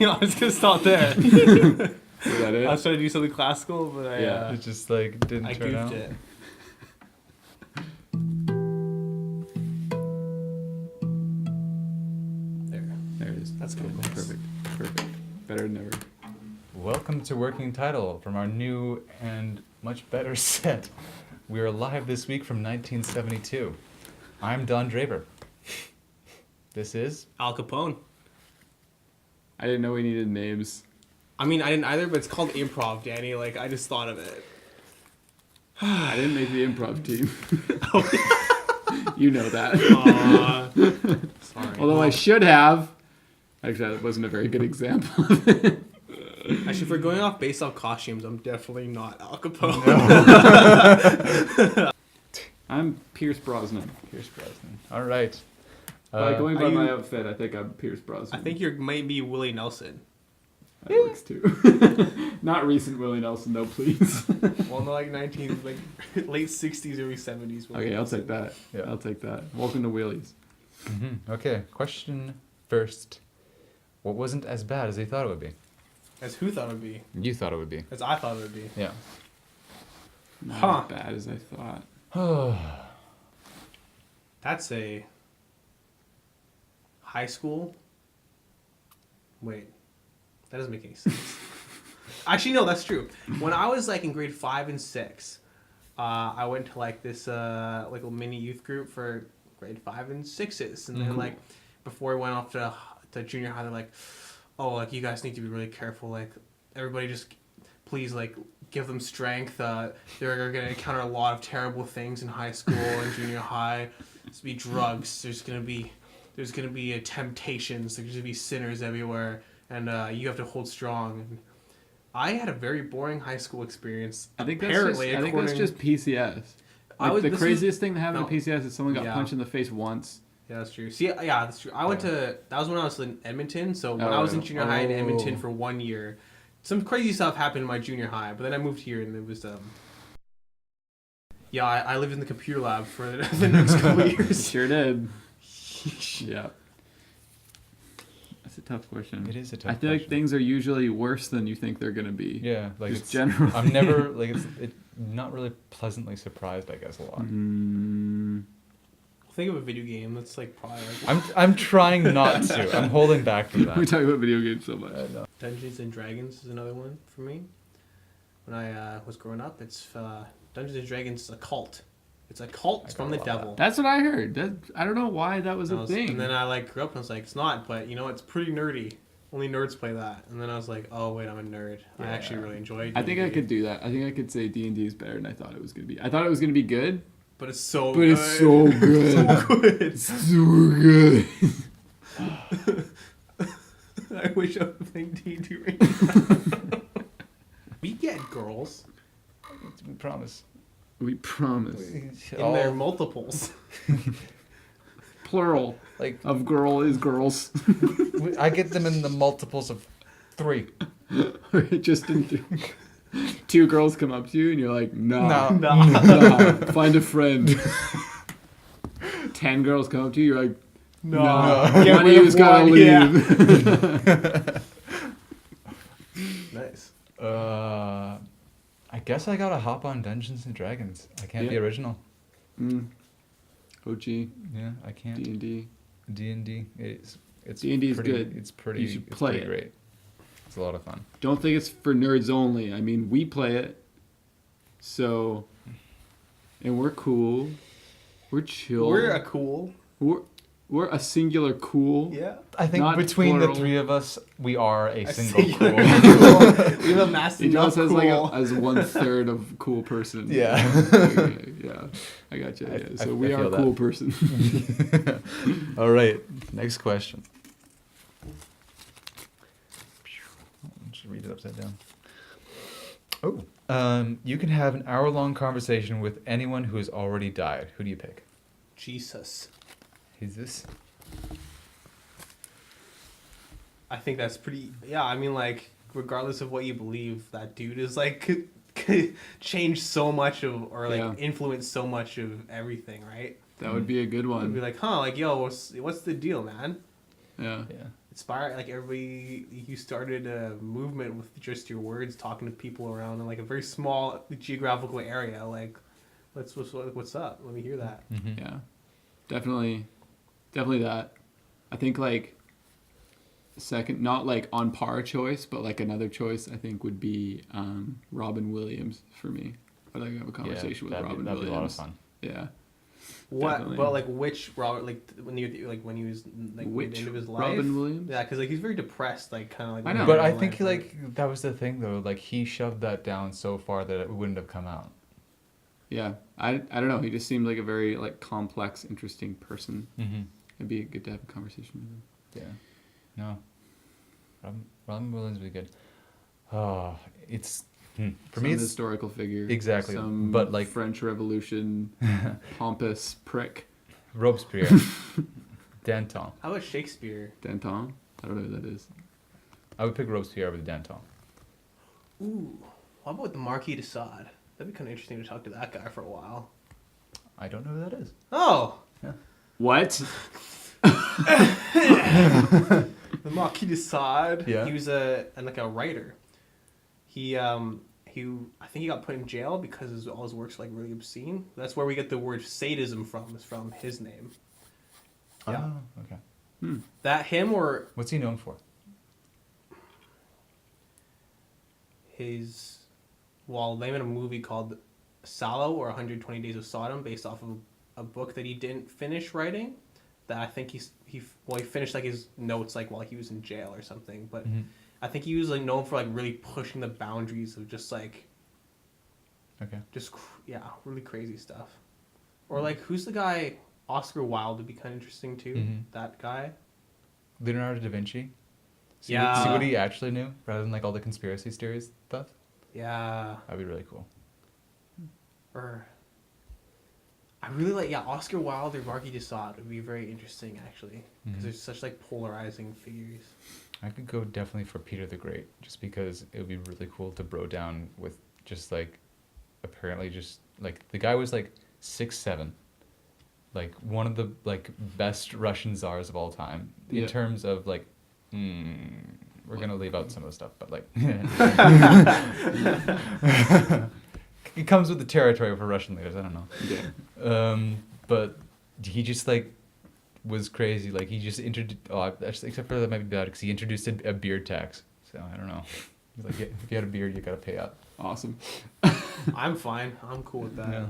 I was gonna stop there. Is that it? I was trying to do something classical, but It just like didn't I turn goofed out. it. There it is. That's good. Perfect. Better than ever. Welcome to Working Title from our new and much better set. We are live this week from 1972. I'm Don Draper. This is... Al Capone. I didn't know we needed names. I mean, I didn't either, but it's called improv, Danny. Like, I just thought of it. I didn't make the improv team. You know that. Sorry. Although I should have. Actually, that wasn't a very good example of it. Actually, if we're going off based off costumes, I'm definitely not Al Capone. No. I'm Pierce Brosnan. Pierce Brosnan. All right. Going by are my you- outfit, I think I'm Pierce Brosnan. I think you might be Willie Nelson. That works too. Not recent Willie Nelson, though, please. Well, no, like late 60s, early 70s. Willie Okay, I'll Nelson. take that. Yeah. I'll take that. Welcome to Wheelies. Okay, question first. What wasn't as bad as they thought it would be? As who thought it would be? You thought it would be. As I thought it would be. Yeah. Not Huh. as bad as I thought. That's a high school. Wait, that doesn't make any sense. Actually, no, that's true. When I was like in grade 5 and 6, I went to like this like a mini youth group for grade 5 and 6s, and then like before we went off to junior high, they're like, oh, like you guys need to be really careful. Like everybody just please like give them strength. They're gonna encounter a lot of terrible things in high school and junior high. There's gonna be drugs. There's gonna be temptations. There's gonna be sinners everywhere, and you have to hold strong. And I had a very boring high school experience. I think that's just PCS. Like, the craziest thing that happened to PCS is someone got punched in the face once. Yeah, that's true. See, yeah, that's true. I went to... That was when I was in Edmonton. So when I was in junior high in Edmonton for 1 year, some crazy stuff happened in my junior high. But then I moved here and it was... Yeah, I lived in the computer lab for the next couple of years. Sure did. Yeah. That's a tough question. It is a tough I feel like things are usually worse than you think they're going to be. Yeah, like Just it's generally. I'm never like it's not really pleasantly surprised, I guess, a lot. Think of a video game that's like probably... Like, I'm trying not to. I'm holding back from that. We talk about video games so much. Dungeons and Dragons is another one for me. When I was growing up, it's Dungeons and Dragons is a cult. It's a cult from the devil. That's what I heard. I don't know why that was a thing. And then I like grew up and I was like, it's not, but you know, it's pretty nerdy. Only nerds play that. And then I was like, oh wait, I'm a nerd. I actually really enjoy it. I think I could do that. I think I could say D&D is better than I thought it was going to be. I thought it was going to be good. But it's so good. It's so good. So good. I wish I was playing D&D right now. We get girls. We promise. We promise. In their multiples. Plural Like of girl is girls. I get them in the multiples of 3. Just in 2 girls come up to you and you're like, nah. Find a friend. 10 girls come up to you, you're like, nah. One of you's gotta leave. Yeah. Nice. I guess I gotta hop on Dungeons and Dragons. I can't be original. OG. Yeah, I can't. D&D. D&D. It's D&D is pretty, good. It's pretty. You should it's play pretty it. great. It's a lot of fun. Don't think it's for nerds only. I mean, we play it. So, and we're cool. We're chill. We're a singular cool. Yeah. I think Not between plural. the 3 of us, we are a single singular cool. We have a massive He just cool. has like as 1/3 of cool person. Yeah. Yeah. I got you. Yeah. I So we are feel a cool that. person. All right. Next question. Just read it upside down. Oh. You can have an hour-long conversation with anyone who has already died. Who do you pick? Jesus. Jesus. I think that's pretty... Yeah, I mean, like, regardless of what you believe, that dude is, like, changed so much of... Or, like, influenced so much of everything, right? That would be a good one. It'd be like, huh, like, yo, what's the deal, man? Yeah. Yeah. inspire like everybody. You started a movement with just your words, talking to people around in like a very small geographical area. Like, what's up? Let me hear that. Mm-hmm. Yeah, definitely that. I think like second, not like on par choice, but like another choice I think would be Robin Williams for me. I'd like to have a conversation with Robin that'd Williams. be a lot of fun. Yeah. What? Definitely. But like which Robert? Like when he was like Which at the end of his life. Robin Williams? Yeah, because like he's very depressed. Like kind of like. I know. But I think like that was the thing though. Like he shoved that down so far that it wouldn't have come out. Yeah, I don't know. He just seemed like a very like complex, interesting person. Mm-hmm. It'd be good to have a conversation with him. Yeah. No. Robin Williams would be good. Oh, it's for me. It's historical figure. Exactly, Some but like French Revolution, pompous prick. Robespierre, Danton. How about Shakespeare? Danton. I don't know who that is. I would pick Robespierre over Danton. Ooh, how about the Marquis de Sade? That'd be kind of interesting to talk to that guy for a while. I don't know who that is. Oh, What? the Marquis de Sade. Yeah. He was a writer. He I think he got put in jail because all his works are like really obscene. That's where we get the word sadism from. Is from his name. Yeah. Oh, okay. That him or What's he known for? his. Well, they made a movie called Sallow or 120 Days of Sodom based off of a book that he didn't finish writing. That I think he finished like his notes like while he was in jail or something. But I think he was like known for like really pushing the boundaries of just like. Okay. Really crazy stuff. Or like who's the guy? Oscar Wilde would be kind of interesting too. Mhm. That guy. Leonardo da Vinci. See Yeah. what he actually knew rather than like all the conspiracy theories stuff. Yeah. That'd be really cool. Or I really like Oscar Wilde or Marquis de Sade would be very interesting actually because they're such like polarizing figures. I could go definitely for Peter the Great just because it would be really cool to bro down with just like apparently just like the guy was like 6'7", like one of the like best Russian czars of all time in terms of like we're gonna leave out some of the stuff, but like it comes with the territory for Russian leaders. I don't know. Yeah. But he just like was crazy. Like he just introduced. Except for that might be bad because he introduced a beard tax. So I don't know. He's like, if you had a beard, you gotta pay up. Awesome. I'm fine. I'm cool with that. Yeah.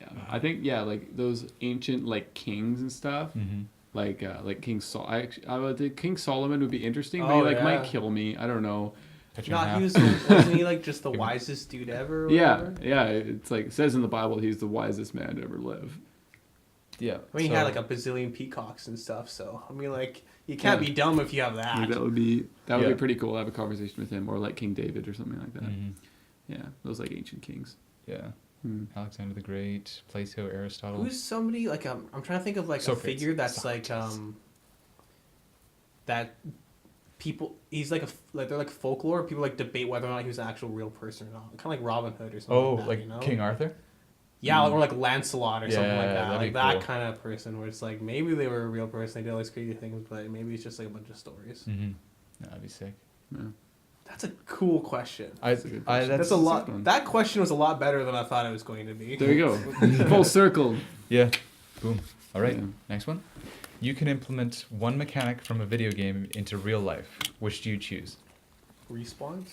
Yeah. I think like those ancient like kings and stuff. Mm-hmm. Like King Sol. I would think King Solomon would be interesting, but Oh, he yeah. might kill me. I don't know. Wasn't he like just the wisest dude ever? Or whatever? Yeah. It's like it says in the Bible he's the wisest man to ever live. Yeah. I mean, he had like a bazillion peacocks and stuff. So I mean, like you can't be dumb if you have that. Like, that would be pretty cool to have a conversation with him, or like King David or something like that. Mm-hmm. Yeah, those like ancient kings. Yeah. Alexander the Great, Plato, Aristotle. Who's somebody like I'm trying to think of like Socrates. a figure that's Socrates. like that people he's like they're like folklore. People like debate whether or not he was an actual real person or not. Kind of like Robin Hood or something. Oh, like that, like you know? King Arthur? Yeah, or like Lancelot or something like that. that'd Like be that cool. kind of person where it's like maybe they were a real person. They did all these crazy things, but maybe it's just like a bunch of stories. Mm-hmm. That'd be sick. Yeah. That's a cool question. That's a good question. That's a lot. one. That question was a lot better than I thought it was going to be. There you go. Full circle. Yeah. Boom. All right. Yeah. Next one. You can implement one mechanic from a video game into real life. Which do you choose? Respawns,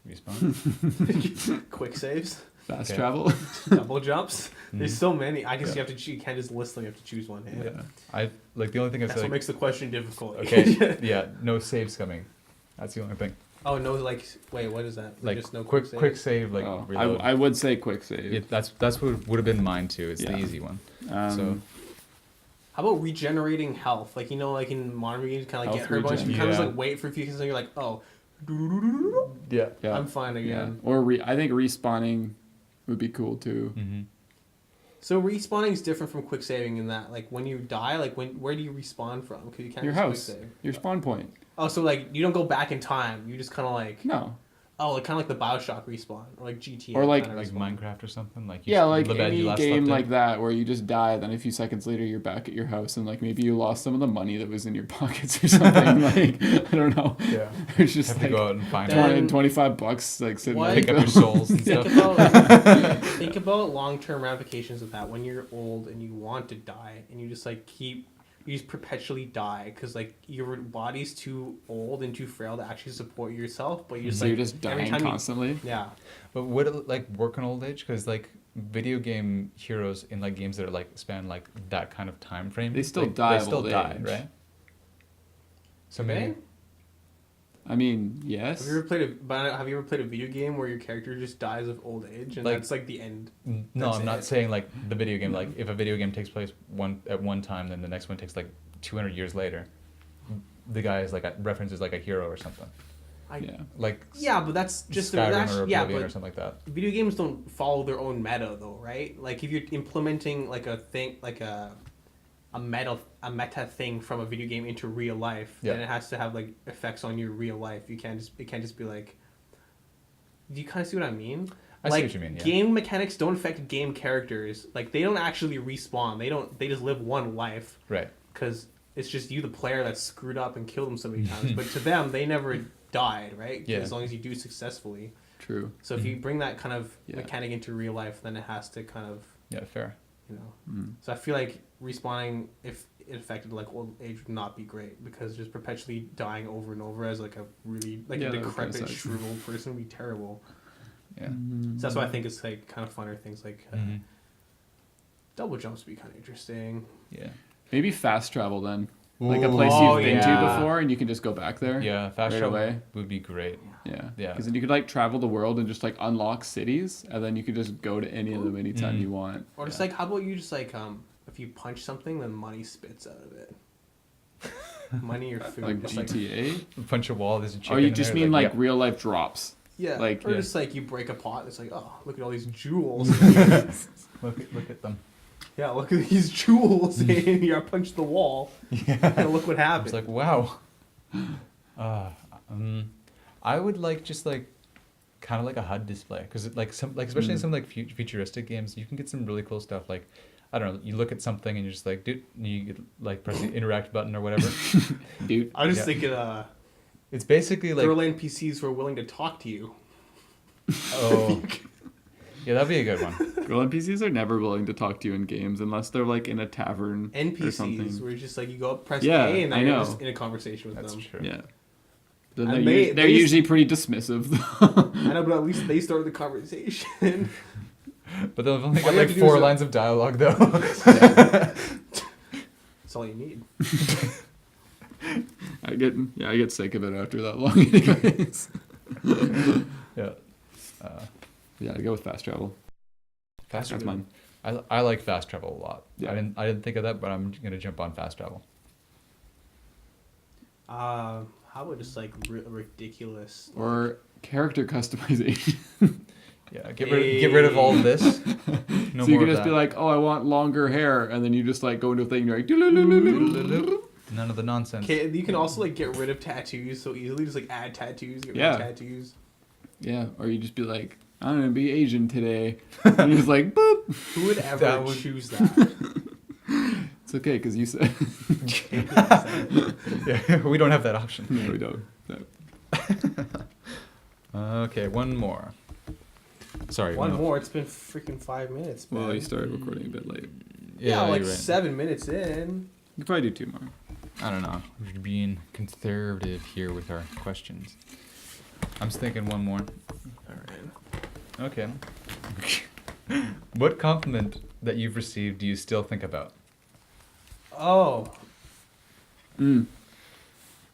Respawn? quick saves, Fast Okay. travel. double jumps. There's Mhm. so many. I guess you have to. You can't just list them. You have to choose one. Yeah. Yeah. I like the only thing I That's feel what like. makes the question difficult. Okay. Yeah. No saves coming. That's the only thing. Oh no! Like, wait, what is that? Like just no quick saves? save. Like Oh, reload. I would say quick save. Yeah, that's what would have been mine too. It's the Yeah. easy one. So How about regenerating health? Like like in modern games, kind of like Health get hurt a bunch. You regen. kind of just Yeah. like wait for a few seconds, and you're like, oh, Yeah. yeah. I'm fine Yeah. again. Or I think respawning would be cool too. Mm-hmm. So respawning is different from quick saving in that, like when you die, like where do you respawn from? Because you can't Your just house. quick save. Your spawn point. Oh, so like you don't go back in time. You just kind of like. No. Oh, like kind of like the Bioshock respawn, or like GTA, Or like- kind of Like respawn. Minecraft or something. Like Like the bed you any last game slept in. like that where you just die, then a few seconds later you're back at your house and like maybe you lost some of the money that was in your pockets or something. Like I don't know. Yeah. It's just Have to like go out and find Then- it. $25 like sitting What? there. Pick up your souls and Think stuff. about think about long-term ramifications of that when you're old and you want to die and you just like you just perpetually die because like your body's too old and too frail to actually support yourself, but you just So like you're just every dying time you- constantly. yeah. But would it like work in old age? Because like video game heroes in like games that are like span like that kind of time frame, They still like, die They of still old die, age. right? So Okay. maybe I mean, yes. Have you ever played a video game where your character just dies of old age and Like- that's like the end? no, That's I'm not it. saying like the video game. Like if a video game takes place at one time, then the next one takes like 200 years later. The guy is like references like a hero or something. Yeah. Like Yeah, but that's just Skyrim that's, or yeah, Oblivion or but something like that. video games don't follow their own meta though, right? Like if you're implementing like a thing like a meta thing from a video game into real life, Yeah. then it has to have like effects on your real life. It can't just be like. Do you kind of see what I mean? I see Like, what you mean, yeah. Game mechanics don't affect game characters. Like they don't actually respawn. They just live one life Right. because it's just you, the player, that's screwed up and killed them so many times. But to them, they never died, right? Yeah. As long as you do successfully. True. So if you bring that kind of Yeah. mechanic into real life, then it has to kind of, Yeah, fair. you know. Mm. So I feel like respawning, if it affected like old age, would not be great because just perpetually dying over and over as like a really like Yeah, a that would kinda decrepit, suck. shriveled person would be terrible. Yeah. So that's why I think it's like kind of funner things like Mhm. double jumps would be kind of interesting. Yeah. Maybe fast travel then. Like a place Oh, you've been to yeah. before and you can just go back there. Yeah, fast Right travel away. would be great. Yeah. Yeah. Because then you could like travel the world and just like unlock cities and then you could just go to any of them anytime Mm. you want. Or just like, how about you just like if you punch something, then money spits out of it. Money or food. Like just GTA. Punch a wall. There's a chicken. Or you in just there, mean like yep. real life drops. yeah. like- or Yeah. just like you break a pot. It's like, oh, look at all these jewels. Look at them. Yeah, look at these jewels. And here, I punched the wall. Yeah. And look what happened. It's like wow. I would like just like kind of like a HUD display because like some like especially in some like futuristic games you can get some really cool stuff like I don't know you look at something and you're just like dude and you get, like press the interact button or whatever. Dude. I was just Yeah. thinking, It's basically like girl NPCs who are willing to talk to you. oh yeah that'd be a good one. Girl NPCs are never willing to talk to you in games unless they're like in a tavern or NPCs, something. where you just like you go up, press Yeah, A, and I then you're know. just in a conversation with That's them. true. Yeah. Then And they're they usually pretty dismissive. I know, but at least they start the conversation. But they've only All got you have like to do 4 is- lines of dialogue though. That's all you need. I get sick of it after that long anyways. Yeah. Yeah, I go with fast travel. Fast That's travel. mine. I like fast travel a lot. Yeah. I didn't think of that, but I'm gonna jump on fast travel. How about just like ridiculous? Or character customization. Yeah, get rid of all this. No so you more can of just be that. like, oh, I want longer hair, and then you just like go into a thing and you're like, "Doo-loo-loo-loo-loo-loo." None of the nonsense. Okay, you can also like get rid of tattoos so easily. Just like add tattoos, get rid Yeah. of tattoos. Yeah, or you just be like, I'm gonna be Asian today, and you're just like, boop. Who would ever That would- choose that? It's okay because you said. Yeah, we don't have that option. No, we don't. No. Okay, one more. Sorry. One no. more. It's been freaking 5 minutes. Man. Well, you started recording a bit late. Yeah, like you're right. 7 minutes in. You could probably do 2 more. I don't know. We're being conservative here with our questions. I'm just thinking one more. Okay. What compliment that you've received do you still think about? Oh,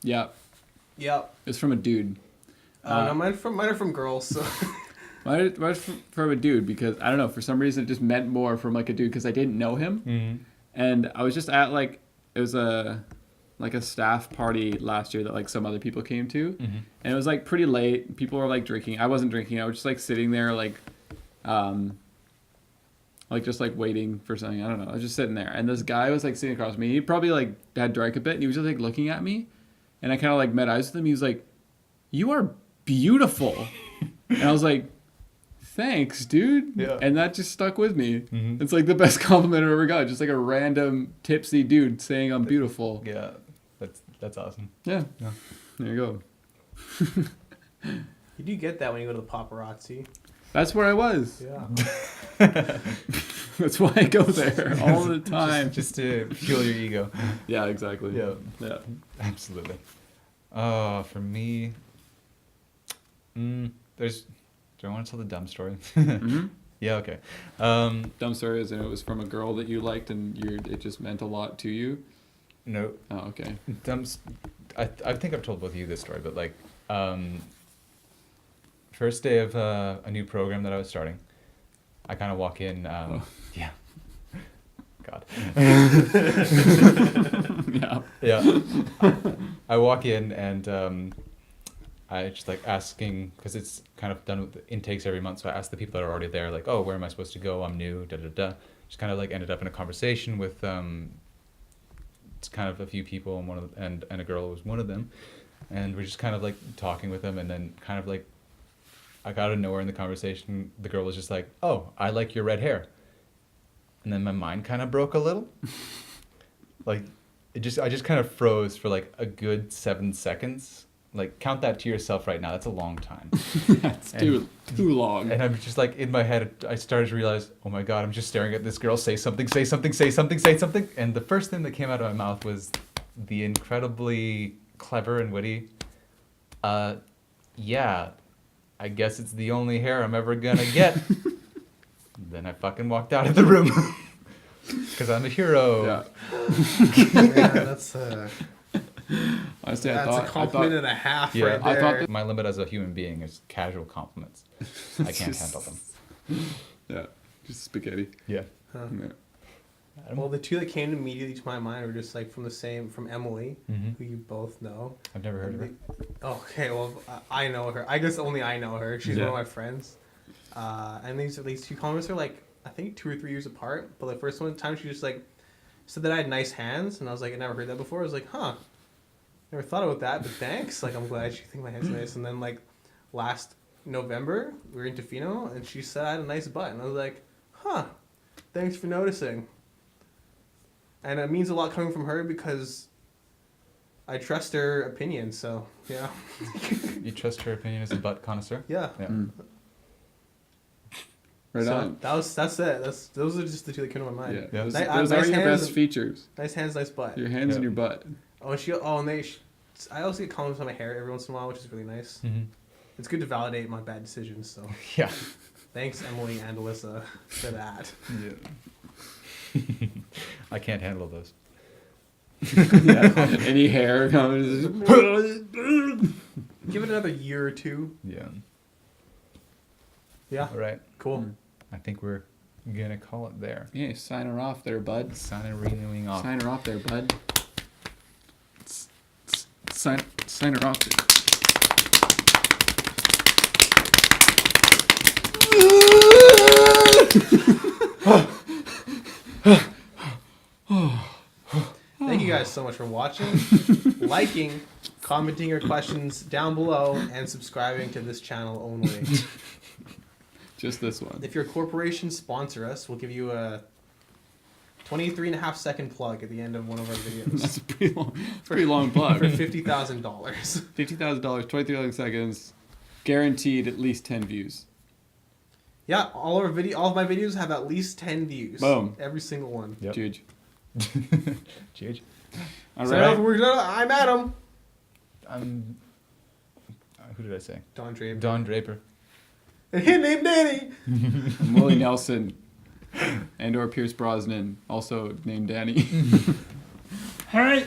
Yeah, yep. it's from a dude. No, mine are from girls. So. Mine's from a dude because I don't know, for some reason it just meant more from like a dude because I didn't know him. Mm-hmm. And I was just at like, it was a staff party last year that like some other people came to. Mm-hmm. And it was like pretty late. People were like drinking. I wasn't drinking. I was just like sitting there just like waiting for something. I don't know. I was just sitting there. And this guy was like sitting across from me. He probably like had drank a bit and he was just like looking at me. And I kind of like met eyes with him. He was like, "You are beautiful." And I was like, thanks, dude. Yeah. And that just stuck with me. Mm-hmm. It's like the best compliment I've ever got. Just like a random tipsy dude saying I'm beautiful. Yeah, that's awesome. Yeah. Yeah. There you go. You do get that when you go to the paparazzi. That's where I was. Yeah. That's why I go there all the time. Just to fuel your ego. Yeah, exactly. Yeah, absolutely. For me, do I want to tell the dumb story? Mm-hmm. Yeah, okay. Dumb story is, and it was from a girl that you liked, and it just meant a lot to you. No. Oh, okay. I think I've told both of you this story, but like, first day of a new program that I was starting, I kind of walk in. Yeah. God. Yeah. Yeah. I walk in and I just like asking, because it's kind of done with the intakes every month. So I asked the people that are already there, like, oh, where am I supposed to go? I'm new, da da da. Just kind of like ended up in a conversation with it's kind of a few people, and and a girl was one of them, and we're just kind of like talking with them, and then kind of like I got out of nowhere in the conversation, the girl was just like, oh, I like your red hair. And then my mind kind of broke a little. Like, I just kind of froze for like a good 7 seconds. Like, count that to yourself right now. That's a long time. That's too long. And I'm just like, in my head, I started to realize, oh my God, I'm just staring at this girl. Say something, say something, say something, say something. And the first thing that came out of my mouth was the incredibly clever and witty, yeah, I guess it's the only hair I'm ever gonna get. Then I fucking walked out of the room. Because I'm a hero. Yeah. Yeah, that's Honestly, a compliment and a half right there. I thought my limit as a human being is casual compliments. I can't handle them. Yeah, just spaghetti. Yeah. Huh. Yeah. Well, the two that came immediately to my mind were just like from Emily, Mm-hmm. who you both know. I've never heard of her. Okay, well, I know her. I guess only I know her. She's Yeah. one of my friends. And these two comments are like, I think 2 or 3 years apart. But the first one time, she just like said that I had nice hands, and I was like, I never heard that before. I was like, huh, never thought about that, but thanks. Like, I'm glad you think my hands are nice. And then like last November, we were in Tofino, and she said I had a nice butt, and I was like, huh, thanks for noticing. And it means a lot coming from her because I trust her opinion. So yeah. You trust her opinion as a butt connoisseur? Yeah. Yeah. Mm. Right So on. that's it. Those are just the two that came to my mind. Yeah, those, Ni- those nice are your hands best and- features. Nice hands, nice butt. Your hands Yeah. and your butt. I also get compliments on my hair every once in a while, which is really nice. Mm-hmm. It's good to validate my bad decisions. So Yeah. thanks, Emily and Alyssa, for that. Yeah. I can't handle those. Yeah. Any hair comes. Give it another year or two. Yeah. Yeah. All right. Cool. Mm. I think we're gonna call it there. Yeah, sign her off there, bud. Sign and renewing off. Sign her off there, bud. Sign her off there. Thank you guys so much for watching, liking, commenting your questions down below, and subscribing to this channel only. Just this one. If your corporation sponsor us, we'll give you a 23.5-second plug at the end of one of our videos. That's a pretty long plug. For $50,000. $50,000, 23 seconds, guaranteed at least 10 views. Yeah, all of my videos have at least 10 views. Boom. Every single one. Yep. Huge. Huge. All So right. I'm Adam. I'm. Who did I say? Don Draper. Don Draper. And him named Danny. I'm Willie Nelson. And or Pierce Brosnan, also named Danny. All right.